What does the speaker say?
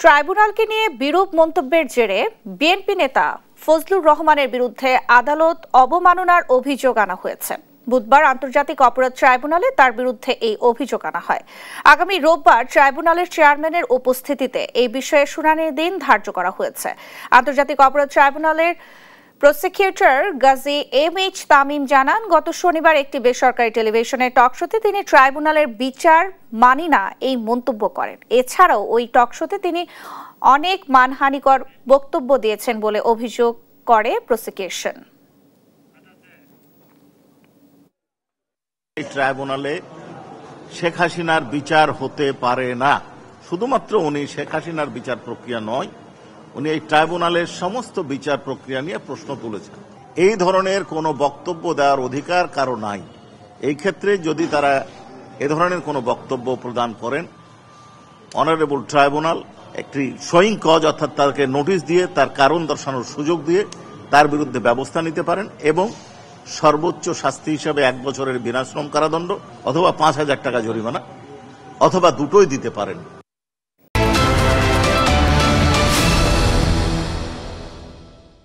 ট্রাইব্যুনালকে নিয়ে বিরূপ মন্তব্যের জেরে বিএনপি নেতা ফজলুর রহমানের বিরুদ্ধে আদালত অবমাননার অভিযোগ আনা হয়েছে। বুধবার আন্তর্জাতিক অপরাধ ট্রাইব্যুনালে তার বিরুদ্ধে এই অভিযোগ আনা হয়। আগামী রোববার ট্রাইব্যুনালের চেয়ারম্যানের উপস্থিতিতে এই বিষয়ে শুনানির দিন ধার্য করা হয়েছে। আন্তর্জাতিক অপরাধ ট্রাইব্যুনালের প্রসিকিউটর গাজী এম.এইচ. তামিম জানান, গত শনিবার একটি বেসরকারি টেলিভিশনের টকশোতে তিনি ট্রাইব্যুনালের বিচার মানি না এই মন্তব্য করেন। এছাড়াও ওই টকশোতে তিনি অনেক মানহানিকর বক্তব্য দিয়েছেন বলে অভিযোগ করে প্রসিকিউশন। এই ট্রাইব্যুনালে শেখ হাসিনার বিচার হতে পারে না। শুধুমাত্র উনি শেখ হাসিনার বিচার প্রক্রিয়া নয়, উনি এই ট্রাইব্যুনালের সমস্ত বিচার প্রক্রিয়া নিয়ে প্রশ্ন তুলেছেন। এই ধরনের কোনো বক্তব্য দেওয়ার অধিকার কারো নাই। এই ক্ষেত্রে যদি তারা এ ধরনের কোনো বক্তব্য প্রদান করেন, অনারেবল ট্রাইব্যুনাল একটি শোয়িং কজ অর্থাৎ তাকে নোটিশ দিয়ে তার কারণ দর্শানোর সুযোগ দিয়ে তার বিরুদ্ধে ব্যবস্থা নিতে পারেন এবং সর্বোচ্চ শাস্তি হিসাবে 1 বছরের বিনাশ্রম কারাদণ্ড অথবা 5,000 টাকা জরিমানা অথবা দুটোই দিতে পারেন।